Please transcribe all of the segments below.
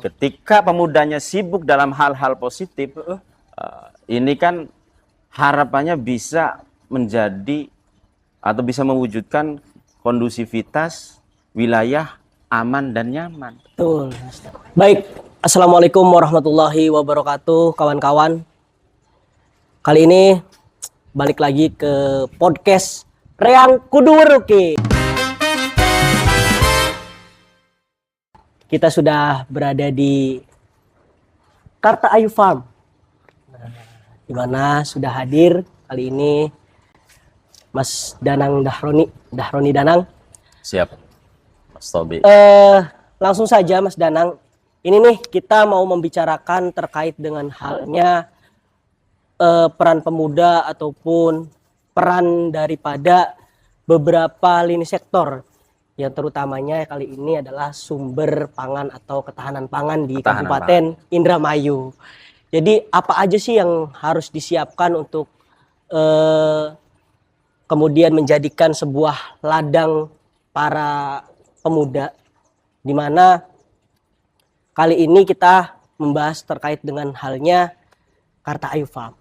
ketika pemudanya sibuk dalam hal-hal positif, ini kan harapannya bisa menjadi atau bisa mewujudkan kondusivitas wilayah aman dan nyaman. Betul. Baik, Assalamualaikum warahmatullahi wabarakatuh, kawan-kawan. Kali ini balik lagi ke podcast Reang Kudu Weruki. Kita sudah berada di Karta Ayu Farm, di mana sudah hadir kali ini Mas Danang Dahroni Danang. Siap, Mas Tobi. Langsung saja Mas Danang, ini nih kita mau membicarakan terkait dengan halnya peran pemuda ataupun peran daripada beberapa lini sektor yang terutamanya kali ini adalah sumber pangan atau ketahanan pangan di Kabupaten Indramayu. Jadi apa aja sih yang harus disiapkan untuk kemudian menjadikan sebuah ladang para pemuda, di mana kali ini kita membahas terkait dengan halnya Karta Ayu Farm.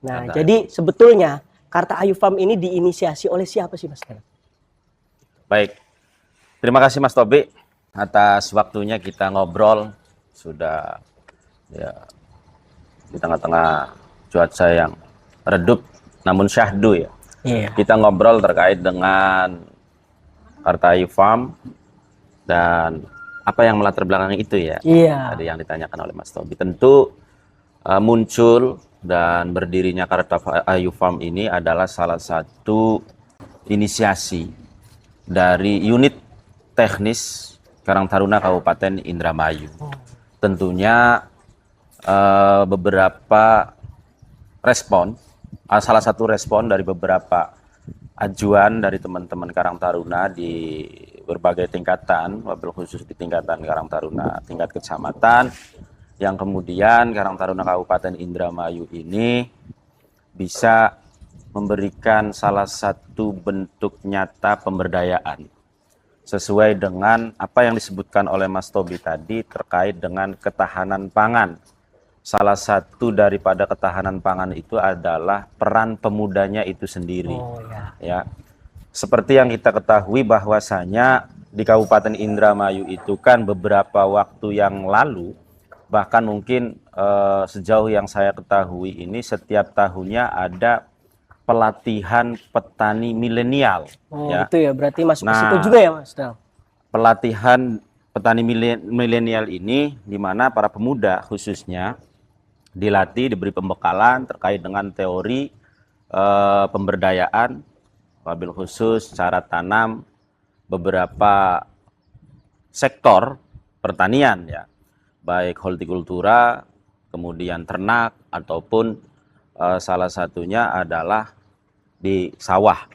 Nah, jadi sebetulnya Karta Ayu Farm ini diinisiasi oleh siapa sih Mas? Baik, terima kasih Mas Tobi atas waktunya kita ngobrol. Sudah ya di tengah-tengah cuaca yang redup namun syahdu ya. Iya. Kita ngobrol terkait dengan Karta Ayu Farm dan apa yang melatar belakangi itu ya. Iya. Tadi yang ditanyakan oleh Mas Tobi. Tentu muncul dan berdirinya Karta Ayu Farm ini adalah salah satu inisiasi dari unit teknis Karang Taruna Kabupaten Indramayu. Tentunya beberapa respon, salah satu respon dari beberapa ajuan dari teman-teman Karang Taruna di berbagai tingkatan, wabil khusus di tingkatan Karang Taruna tingkat kecamatan, yang kemudian Karang Taruna Kabupaten Indramayu ini bisa memberikan salah satu bentuk nyata pemberdayaan sesuai dengan apa yang disebutkan oleh Mas Tobi tadi terkait dengan ketahanan pangan. Salah satu daripada ketahanan pangan itu adalah peran pemudanya itu sendiri. Ya, seperti yang kita ketahui bahwasanya di Kabupaten Indramayu itu kan beberapa waktu yang lalu, bahkan mungkin sejauh yang saya ketahui ini setiap tahunnya ada pelatihan petani milenial. Ya. Itu ya, berarti masuk ke situ juga ya Mas? Pelatihan petani milenial ini di mana para pemuda khususnya dilatih, diberi pembekalan terkait dengan teori pemberdayaan, wabil khusus cara tanam beberapa sektor pertanian ya, baik hortikultura, kemudian ternak, ataupun salah satunya adalah di sawah.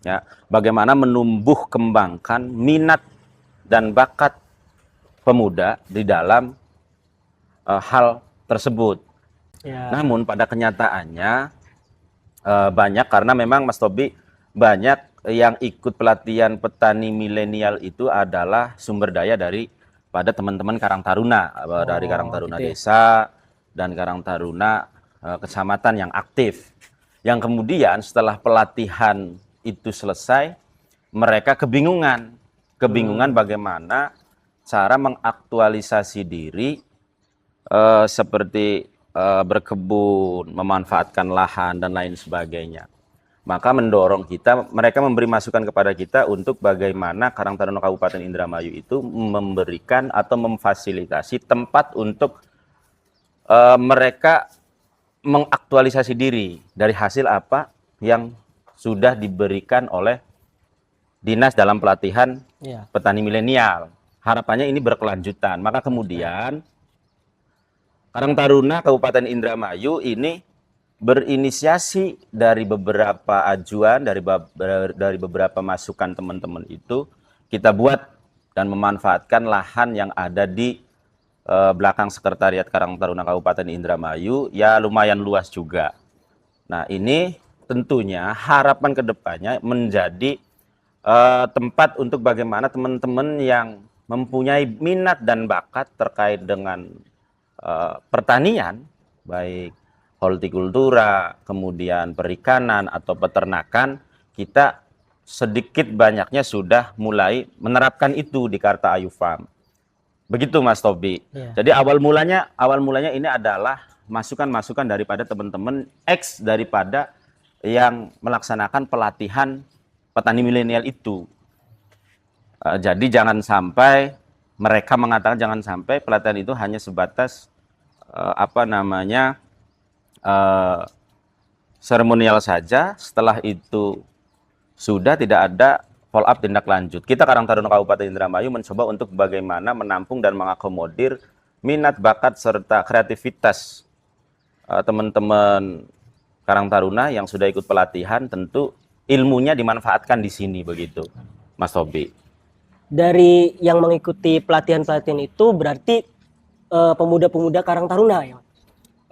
Ya, bagaimana menumbuh kembangkan minat dan bakat pemuda di dalam hal tersebut. Ya. Namun pada kenyataannya banyak, karena memang Mas Tobi banyak yang ikut pelatihan petani milenial itu adalah sumber daya dari pada teman-teman Karang Taruna, dari Karang Taruna gitu desa dan Karang Taruna kecamatan yang aktif. Yang kemudian setelah pelatihan itu selesai, mereka kebingungan bagaimana cara mengaktualisasi diri seperti berkebun, memanfaatkan lahan dan lain sebagainya. Maka mendorong kita, mereka memberi masukan kepada kita untuk bagaimana Karang Taruna Kabupaten Indramayu itu memberikan atau memfasilitasi tempat untuk mereka mengaktualisasi diri dari hasil apa yang sudah diberikan oleh dinas dalam pelatihan petani milenial. Harapannya ini berkelanjutan. Maka kemudian Karang Taruna Kabupaten Indramayu ini berinisiasi dari beberapa ajuan, dari beberapa masukan teman-teman itu, kita buat dan memanfaatkan lahan yang ada di belakang Sekretariat Karang Taruna Kabupaten Indramayu, ya lumayan luas juga. Nah ini tentunya harapan kedepannya menjadi tempat untuk bagaimana teman-teman yang mempunyai minat dan bakat terkait dengan pertanian, baik hortikultura, kemudian perikanan atau peternakan, kita sedikit banyaknya sudah mulai menerapkan itu di Karta Ayu Farm. Begitu Mas Tobi. Jadi awal mulanya ini adalah masukan-masukan daripada teman-teman daripada yang melaksanakan pelatihan petani milenial itu. Jadi jangan sampai mereka mengatakan jangan sampai pelatihan itu hanya sebatas seremonial saja. Setelah itu sudah tidak ada follow up tindak lanjut. Kita Karang Taruna Kabupaten Indramayu mencoba untuk bagaimana menampung dan mengakomodir minat, bakat, serta kreativitas teman-teman Karang Taruna yang sudah ikut pelatihan. Tentu ilmunya dimanfaatkan di sini, begitu Mas Tobi. Dari yang mengikuti pelatihan-pelatihan itu berarti pemuda-pemuda Karang Taruna ya?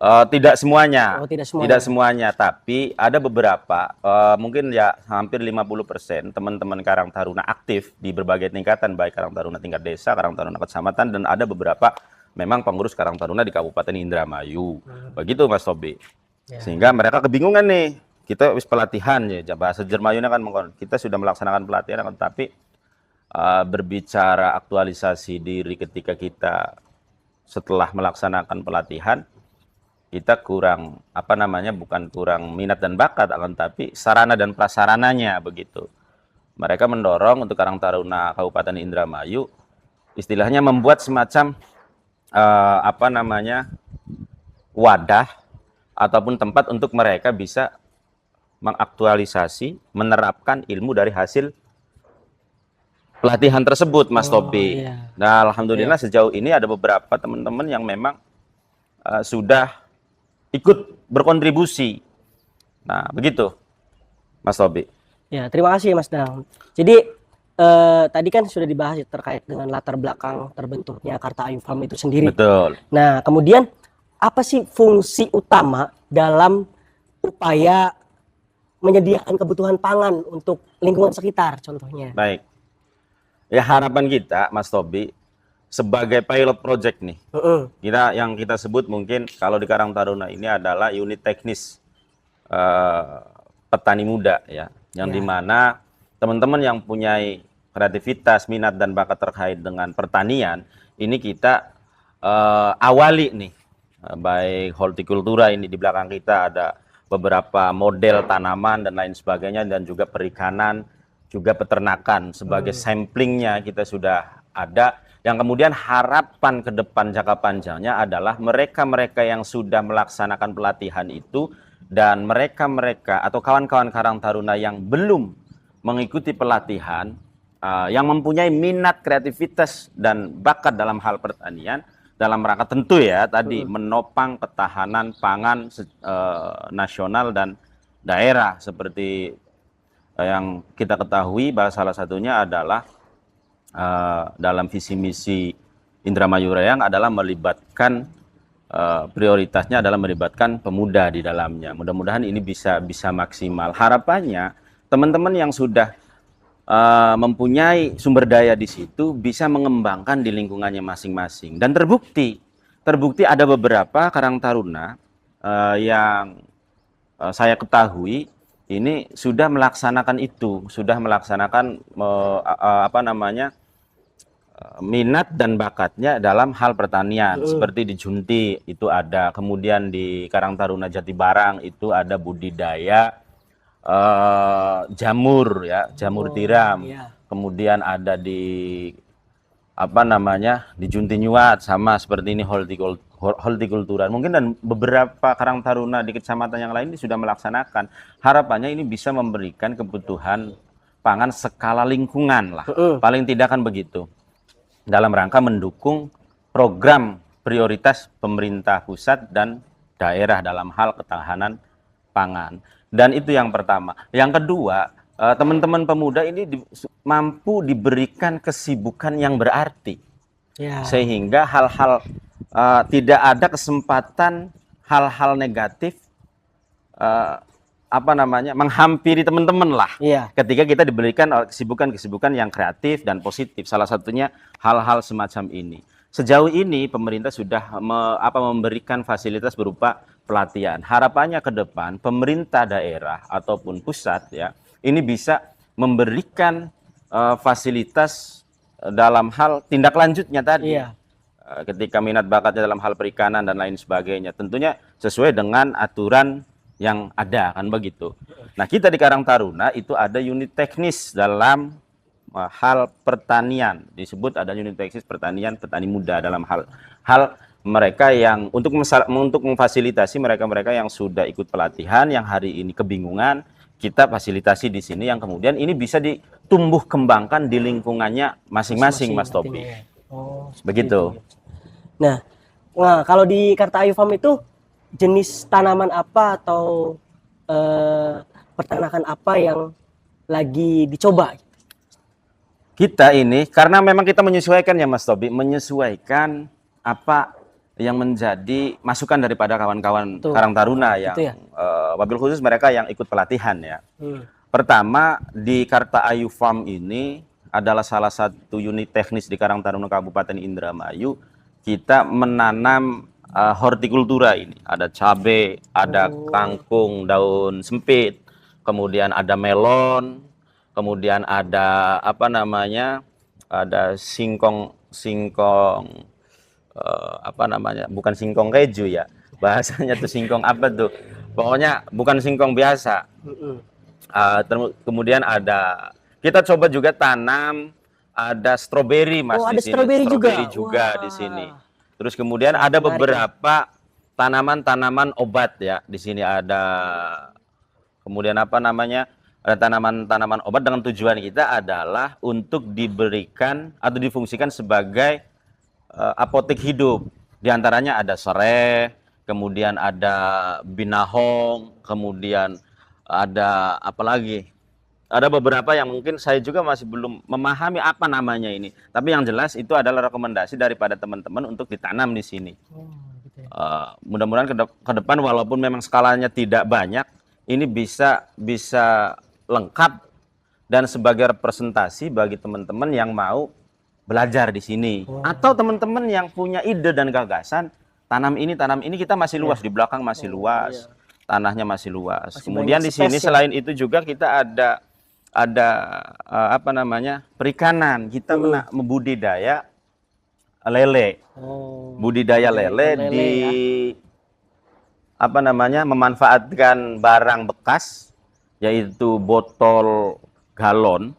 Tidak semuanya. Oh, tidak semuanya. Tidak semuanya, tapi ada beberapa, mungkin ya hampir 50% teman-teman Karang Taruna aktif di berbagai tingkatan, baik Karang Taruna tingkat desa, Karang Taruna kecamatan, dan ada beberapa memang pengurus Karang Taruna di Kabupaten Indramayu. Begitu Mas Tobi. Sehingga mereka kebingungan nih, kita habis pelatihan ya, bahasa Jermayunya kan kita sudah melaksanakan pelatihan, tapi berbicara aktualisasi diri ketika kita setelah melaksanakan pelatihan, kita kurang bukan kurang minat dan bakat, akan tapi sarana dan prasarananya, begitu. Mereka mendorong untuk Karang Taruna Kabupaten Indramayu istilahnya membuat semacam wadah ataupun tempat untuk mereka bisa mengaktualisasi, menerapkan ilmu dari hasil pelatihan tersebut, Mas Tobi. Iya. Nah, alhamdulillah sejauh ini ada beberapa teman-teman yang memang sudah ikut berkontribusi. Nah, begitu Mas Tobi. Ya, terima kasih Mas Danang. Jadi tadi kan sudah dibahas terkait dengan latar belakang terbentuknya Karta Ayu Farm itu sendiri. Betul. Nah, kemudian apa sih fungsi utama dalam upaya menyediakan kebutuhan pangan untuk lingkungan sekitar contohnya? Baik. Ya, harapan kita Mas Tobi sebagai pilot project nih, yang kita sebut mungkin kalau di Karang Taruna ini adalah unit teknis petani muda ya, yang dimana teman-teman yang punya kreativitas, minat dan bakat terkait dengan pertanian ini kita awali nih, baik hortikultura ini di belakang kita ada beberapa model tanaman dan lain sebagainya, dan juga perikanan, juga peternakan sebagai samplingnya kita sudah ada. Yang kemudian harapan ke depan jangka panjangnya adalah mereka-mereka yang sudah melaksanakan pelatihan itu dan mereka-mereka atau kawan-kawan Karang Taruna yang belum mengikuti pelatihan, yang mempunyai minat, kreativitas dan bakat dalam hal pertanian, dalam rangka tentu ya tadi menopang ketahanan pangan nasional dan daerah, seperti yang kita ketahui bahwa salah satunya adalah dalam visi misi Indramayu Raya adalah melibatkan prioritasnya adalah melibatkan pemuda di dalamnya. Mudah-mudahan ini bisa maksimal. Harapannya teman-teman yang sudah mempunyai sumber daya di situ bisa mengembangkan di lingkungannya masing-masing. Dan terbukti ada beberapa Karang Taruna yang saya ketahui ini sudah melaksanakan itu, sudah melaksanakan minat dan bakatnya dalam hal pertanian. Seperti di Junti itu ada, kemudian di Karang Taruna Jati Barang itu ada budidaya jamur ya, jamur tiram. Kemudian ada di di Junti Nyuat, sama seperti ini hortikultura. Mungkin dan beberapa Karang Taruna di kecamatan yang lain ini sudah melaksanakan. Harapannya ini bisa memberikan kebutuhan pangan skala lingkungan lah. Paling tidak kan begitu. Dalam rangka mendukung program prioritas pemerintah pusat dan daerah dalam hal ketahanan pangan. Dan itu yang pertama. Yang kedua, teman-teman pemuda ini mampu diberikan kesibukan yang berarti. Sehingga hal-hal tidak ada kesempatan hal-hal negatif menghampiri teman-teman lah. Iya. Ketika kita diberikan kesibukan-kesibukan yang kreatif dan positif, salah satunya hal-hal semacam ini. Sejauh ini pemerintah sudah memberikan fasilitas berupa pelatihan. Harapannya ke depan pemerintah daerah ataupun pusat ya, ini bisa memberikan fasilitas dalam hal tindak lanjutnya tadi. Iya. Ketika minat bakatnya dalam hal perikanan dan lain sebagainya, tentunya sesuai dengan aturan yang ada, kan begitu. Nah, kita di Karang Taruna itu ada unit teknis dalam hal pertanian, disebut ada unit teknis pertanian, petani muda dalam hal mereka yang untuk memfasilitasi mereka-mereka yang sudah ikut pelatihan, yang hari ini kebingungan, kita fasilitasi di sini, yang kemudian ini bisa ditumbuh kembangkan di lingkungannya masing-masing, Mas Tobi. Oh, begitu. Nah, kalau di Karta Ayu Farm itu jenis tanaman apa atau peternakan apa yang lagi dicoba? Kita ini karena memang kita menyesuaikan ya Mas Tobi, menyesuaikan apa yang menjadi masukan daripada kawan-kawan Karang Taruna yang ya? wabil khusus mereka yang ikut pelatihan ya. Pertama, di Karta Ayu Farm ini adalah salah satu unit teknis di Karang Taruna Kabupaten Indramayu. Kita menanam hortikultura ini. Ada cabai, ada kangkung daun sempit, kemudian ada melon, kemudian ada ada singkong bukan singkong keju ya, bahasanya tuh singkong apa tuh, pokoknya bukan singkong biasa. Kemudian kita coba juga tanam ada stroberi Mas di sini. Stroberi juga di sini. Terus kemudian ada beberapa tanaman-tanaman obat ya di sini, ada kemudian ada tanaman-tanaman obat dengan tujuan kita adalah untuk diberikan atau difungsikan sebagai apotek hidup. Di antaranya ada serai, kemudian ada binahong, kemudian ada apa lagi? Ada beberapa yang mungkin saya juga masih belum memahami apa namanya ini. Tapi yang jelas itu adalah rekomendasi daripada teman-teman untuk ditanam di sini. Mudah-mudahan ke depan walaupun memang skalanya tidak banyak, ini bisa lengkap dan sebagai representasi bagi teman-teman yang mau belajar di sini. Atau teman-teman yang punya ide dan gagasan, tanam ini kita masih luas, di belakang masih luas. Tanahnya masih luas. Kemudian di sini selain itu juga kita ada perikanan. Kita membudidaya lele. Budidaya lele di memanfaatkan barang bekas, yaitu botol galon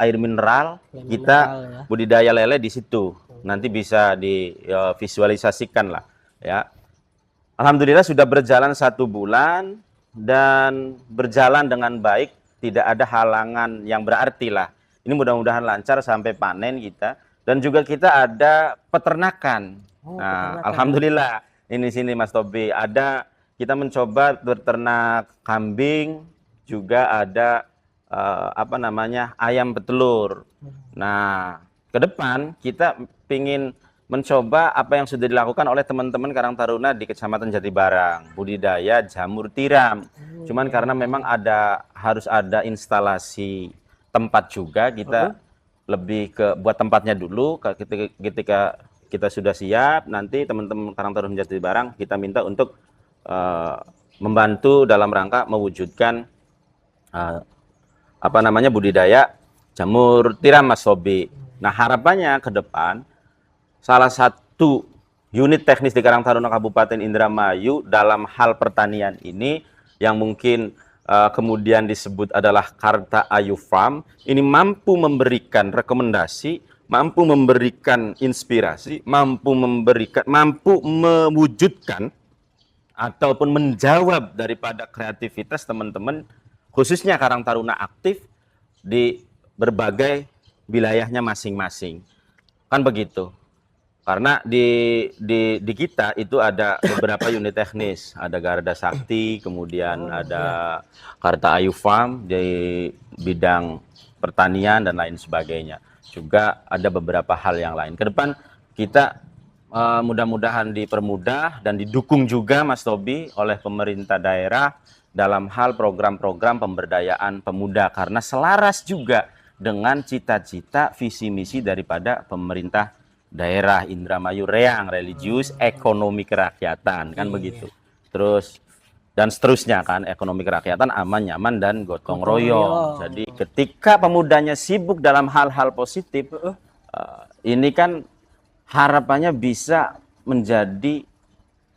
air mineral. Kita budidaya lele di situ. Nanti bisa divisualisasikan lah ya. Alhamdulillah sudah berjalan 1 bulan dan berjalan dengan baik, tidak ada halangan yang berarti lah. Ini mudah-mudahan lancar sampai panen kita, dan juga kita ada peternakan. Alhamdulillah ini sini Mas Tobi kita mencoba berternak kambing, juga ada ayam petelur. Nah, ke depan kita ingin mencoba apa yang sudah dilakukan oleh teman-teman Karang Taruna di Kecamatan Jatibarang, budidaya jamur tiram. Cuman karena memang harus ada instalasi tempat juga, kita lebih ke buat tempatnya dulu. Ketika kita sudah siap, nanti teman-teman Karang Taruna Jatibarang kita minta untuk membantu dalam rangka mewujudkan budidaya jamur tiram Mas Sobi. Nah, harapannya ke depan salah satu unit teknis di Karang Taruna Kabupaten Indramayu dalam hal pertanian ini yang mungkin kemudian disebut adalah Karta Ayu Farm, ini mampu memberikan rekomendasi, mampu memberikan inspirasi, mampu mewujudkan ataupun menjawab daripada kreativitas teman-teman, khususnya Karang Taruna aktif di berbagai wilayahnya masing-masing. Kan begitu. Karena di kita itu ada beberapa unit teknis, ada Garda Sakti, kemudian ada Karta Ayu Farm di bidang pertanian dan lain sebagainya. Juga ada beberapa hal yang lain. Ke depan kita mudah-mudahan dipermudah dan didukung juga Mas Tobi oleh pemerintah daerah dalam hal program-program pemberdayaan pemuda karena selaras juga dengan cita-cita visi misi daripada pemerintah daerah Indramayu Reang, religius, ekonomi kerakyatan kan begitu. Terus dan seterusnya kan, ekonomi kerakyatan aman, nyaman dan gotong royong. Jadi ketika pemudanya sibuk dalam hal-hal positif, ini kan harapannya bisa menjadi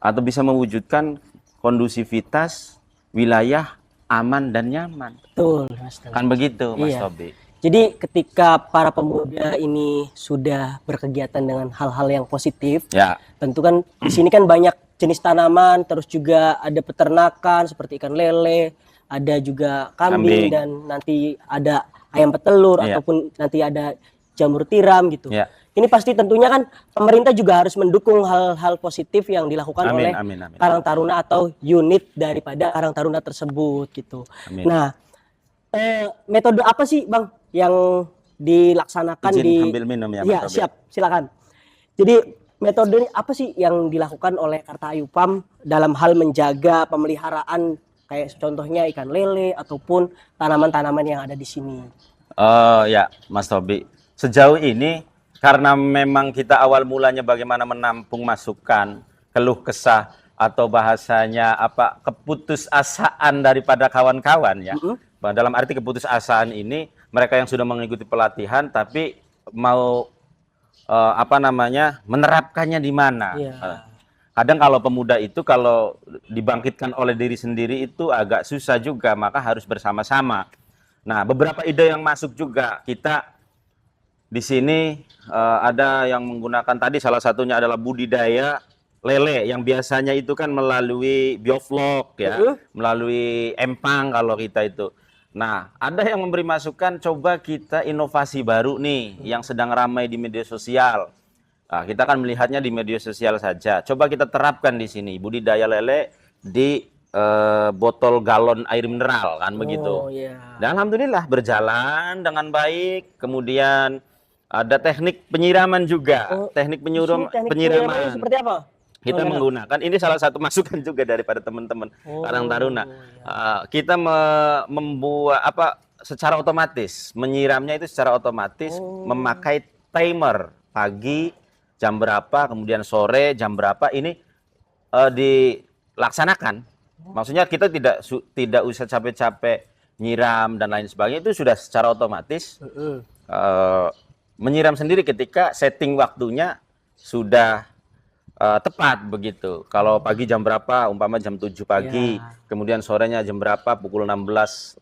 atau bisa mewujudkan kondusivitas wilayah aman dan nyaman. Betul, Mas. Kan begitu, Mas Iya. Tobi. Jadi ketika para pemuda ini sudah berkegiatan dengan hal-hal yang positif, Ya, tentu kan di sini kan banyak jenis tanaman, terus juga ada peternakan seperti ikan lele, ada juga kambing, Kambing. dan nanti ada ayam petelur Iya. ataupun nanti ada jamur tiram gitu. ya. Ini pasti tentunya kan pemerintah juga harus mendukung hal-hal positif yang dilakukan oleh Amin, amin. Karang Taruna atau unit daripada Karang Taruna tersebut gitu. Amin. Nah, metode apa sih Bang yang dilaksanakan Izin ambil minum ya, Mas Iya, Tobi. siap, silakan. Jadi metode apa sih yang dilakukan oleh Karta Ayupam dalam hal menjaga pemeliharaan kayak contohnya ikan lele ataupun tanaman-tanaman yang ada di sini? Ya, Mas Tobi. Sejauh ini karena memang kita awal mulanya bagaimana menampung masukan, keluh kesah atau bahasanya apa keputusasaan daripada kawan-kawan ya. Dalam arti keputusasaan ini mereka yang sudah mengikuti pelatihan tapi mau menerapkannya di mana. Iya. Kadang kalau pemuda itu kalau dibangkitkan oleh diri sendiri itu agak susah juga, maka harus bersama-sama. Nah, beberapa ide yang masuk juga kita di sini ada yang menggunakan tadi salah satunya adalah budidaya lele yang biasanya itu kan melalui bioflok ya, melalui empang kalau kita itu. Nah, ada yang memberi masukan coba kita inovasi baru nih yang sedang ramai di media sosial. Nah, kita kan melihatnya di media sosial saja. Coba kita terapkan di sini budidaya lele di botol galon air mineral kan begitu. iya. Dan alhamdulillah berjalan dengan baik. Kemudian ada teknik penyiraman juga, teknik Teknik penyiramannya penyiraman. seperti apa? Kita menggunakan ini salah satu masukan juga daripada teman-teman Karang Taruna. Kita membuat secara otomatis menyiramnya itu secara otomatis memakai timer pagi jam berapa, kemudian sore jam berapa ini dilaksanakan. Maksudnya kita tidak usah capek-capek nyiram dan lain sebagainya, itu sudah secara otomatis menyiram sendiri ketika setting waktunya sudah tepat begitu. Kalau pagi jam berapa, umpama jam 7 pagi, kemudian sorenya jam berapa, pukul 16.05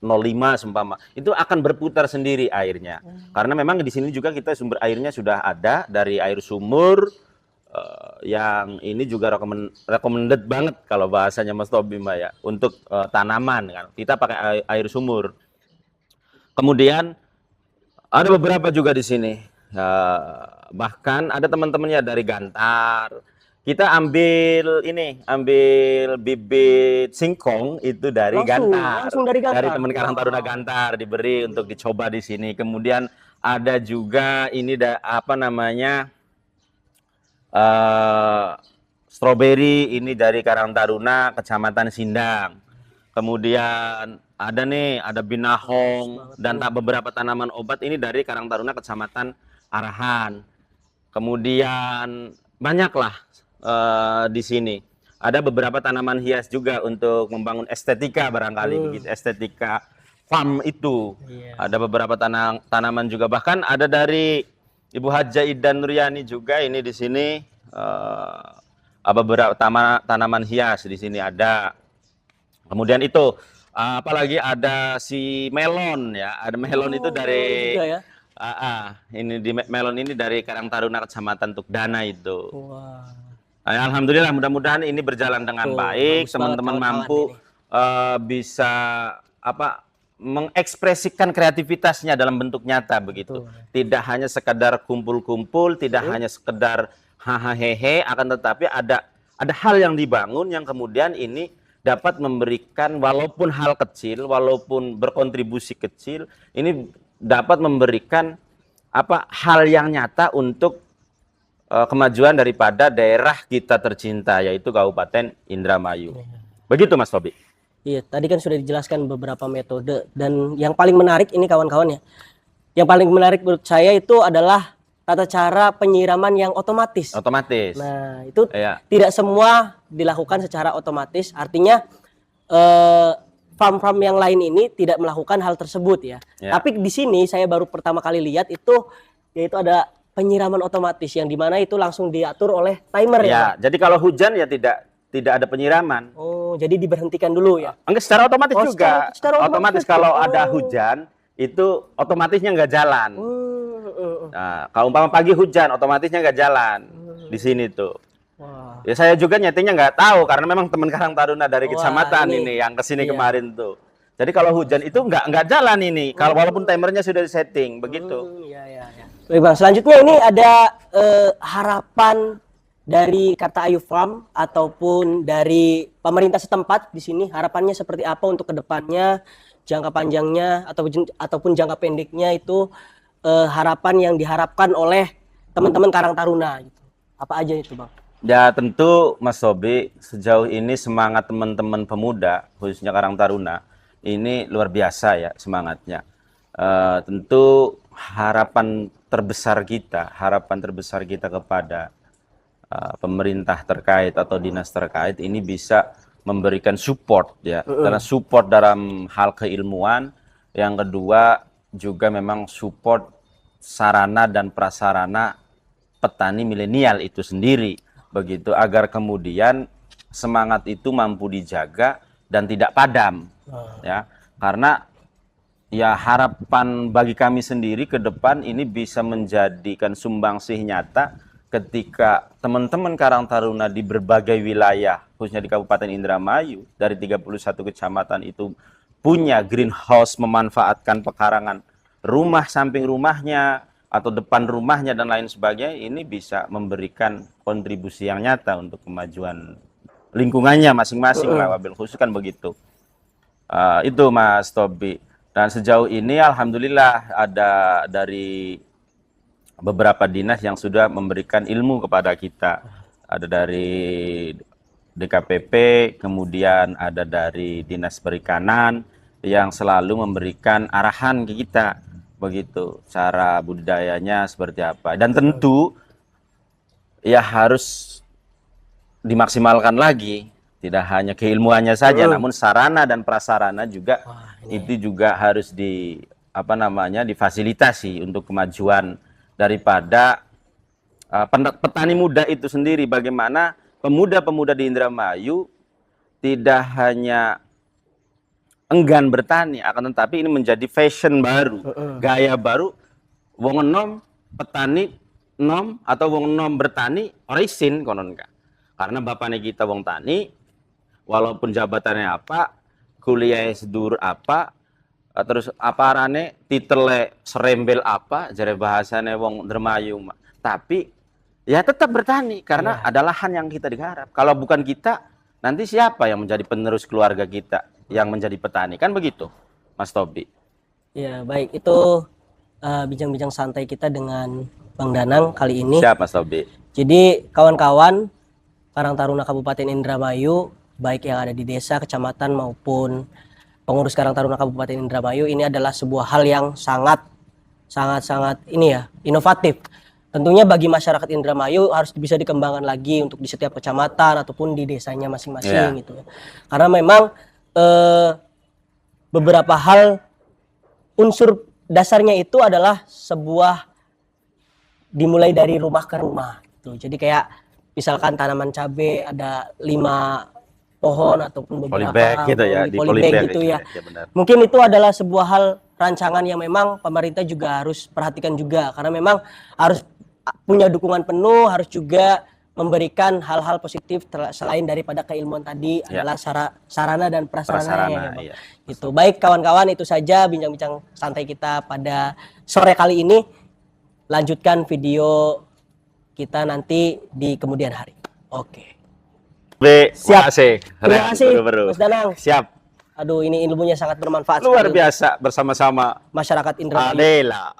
umpama. Itu akan berputar sendiri airnya. Karena memang di sini juga kita sumber airnya sudah ada dari air sumur yang ini juga recommended banget kalau bahasanya Mas Tobi Mbak ya, untuk tanaman kan. Kita pakai air sumur. Kemudian ada beberapa juga di sini. Bahkan ada teman-temannya dari Gantar. Kita ambil bibit singkong itu dari Gantar. Langsung dari Gantar. Dari teman Karang Taruna Gantar diberi untuk dicoba di sini. Kemudian ada juga ini stroberi ini dari Karang Taruna Kecamatan Sindang. Kemudian ada binahong dan beberapa tanaman obat ini dari Karang Taruna Kecamatan Arahan. Kemudian banyaklah di sini. Ada beberapa tanaman hias juga untuk membangun estetika barangkali begitu, estetika farm itu. Ada beberapa tanaman juga, bahkan ada dari Ibu Haja Idan Nuryani juga ini di sini beberapa tanaman hias di sini ada. Kemudian itu apalagi ada si melon ya, ada melon itu dari juga ya? melon ini dari Karang Taruna Kecamatan Tukdana itu. Wah. Alhamdulillah mudah-mudahan ini berjalan dengan baik, teman-teman mampu bisa mengekspresikan kreativitasnya dalam bentuk nyata begitu. Tidak hanya sekedar kumpul-kumpul, tidak hanya sekedar hahaha, akan tetapi ada hal yang dibangun yang kemudian ini dapat memberikan walaupun hal kecil, walaupun berkontribusi kecil, ini dapat memberikan hal yang nyata untuk kemajuan daripada daerah kita tercinta, yaitu Kabupaten Indramayu. Begitu Mas Tobi. Iya, tadi kan sudah dijelaskan beberapa metode, dan yang paling menarik ini kawan-kawan ya. Yang paling menarik menurut saya itu adalah tata cara penyiraman yang otomatis. Otomatis. Nah, itu Iya. tidak semua dilakukan secara otomatis. Artinya farm-farm yang lain ini tidak melakukan hal tersebut ya. Ya. Tapi di sini saya baru pertama kali lihat itu, yaitu ada penyiraman otomatis yang dimana itu langsung diatur oleh timer ya. Ya, jadi kalau hujan ya tidak ada penyiraman. Oh, jadi diberhentikan dulu ya. Enggak, secara otomatis Oh, juga. secara otomatis otomatis. kalau Oh. ada hujan itu otomatisnya nggak jalan. Nah, kalau umpama pagi hujan, otomatisnya nggak jalan di sini tuh. Wah. Ya saya juga nyetingnya nggak tahu karena memang teman Karang Taruna dari Wah, kecamatan ini. ini yang kesini Iya. kemarin tuh. Jadi kalau hujan itu nggak jalan ini. Kalau walaupun timernya sudah disetting begitu. Ya. Baik Bang, selanjutnya ini ada harapan dari Karta Ayu Farm ataupun dari pemerintah setempat di sini, harapannya seperti apa untuk kedepannya, jangka panjangnya ataupun jangka pendeknya itu, harapan yang diharapkan oleh teman-teman Karang Taruna gitu. Apa aja itu Bang? Ya tentu Mas Sobi, sejauh ini semangat teman-teman pemuda khususnya Karang Taruna ini luar biasa ya semangatnya. Tentu harapan terbesar kita kepada pemerintah terkait atau dinas terkait ini bisa memberikan support ya, karena support dalam hal keilmuan, yang kedua juga memang support sarana dan prasarana petani milenial itu sendiri, begitu agar kemudian semangat itu mampu dijaga dan tidak padam ya, karena ya harapan bagi kami sendiri ke depan ini bisa menjadikan sumbangsih nyata ketika teman-teman Karang Taruna di berbagai wilayah, khususnya di Kabupaten Indramayu, dari 31 kecamatan itu punya greenhouse, memanfaatkan pekarangan rumah samping rumahnya atau depan rumahnya dan lain sebagainya, ini bisa memberikan kontribusi yang nyata untuk kemajuan lingkungannya masing-masing lah, wabil khusus kan begitu. Itu Mas Tobi. Dan sejauh ini alhamdulillah ada dari beberapa dinas yang sudah memberikan ilmu kepada kita. Ada dari DKPP, kemudian ada dari Dinas Perikanan yang selalu memberikan arahan ke kita, begitu cara budidayanya seperti apa. Dan tentu ya harus dimaksimalkan lagi, tidak hanya keilmuannya saja, namun sarana dan prasarana juga itu juga harus difasilitasi untuk kemajuan daripada petani muda itu sendiri. Bagaimana pemuda-pemuda di Indramayu tidak hanya enggan bertani, akan tetapi ini menjadi fashion baru, gaya baru. Wong enom petani nom atau wong enom bertani orisin konon kak. Karena bapaknya kita wong tani, walaupun jabatannya apa, kuliah sedur apa, terus aparane titele serembel apa, jare bahasane wong Indramayu, tapi ya tetap bertani karena ada lahan yang kita digarap. Kalau bukan kita, nanti siapa yang menjadi penerus keluarga kita yang menjadi petani, kan begitu Mas Tobi? Ya baik, itu bincang-bincang santai kita dengan Bang Danang kali ini. Siap Mas Tobi. Jadi kawan-kawan Karang Taruna Kabupaten Indramayu, baik yang ada di desa, kecamatan maupun pengurus Karang Taruna Kabupaten Indramayu, ini adalah sebuah hal yang sangat ini ya, inovatif. Tentunya bagi masyarakat Indramayu harus bisa dikembangkan lagi untuk di setiap kecamatan ataupun di desanya masing-masing gitu. Karena memang beberapa hal unsur dasarnya itu adalah sebuah dimulai dari rumah ke rumah gitu. Jadi kayak misalkan tanaman cabai ada 5 pohon ataupun beberapa polybag gitu ya, di polybag gitu ya. benar. Mungkin itu adalah sebuah hal rancangan yang memang pemerintah juga harus perhatikan juga, karena memang harus punya dukungan penuh, harus juga memberikan hal-hal positif selain daripada keilmuan tadi adalah sarana dan prasarana ya, Itu. Baik kawan-kawan, itu saja bincang-bincang santai kita pada sore kali ini. Lanjutkan video kita nanti di kemudian hari. Oke. Siap. Terima kasih Mas Danang. Siap. Aduh, ini ilmunya sangat bermanfaat Luar sekali biasa bersama-sama masyarakat Indramayu. Adela.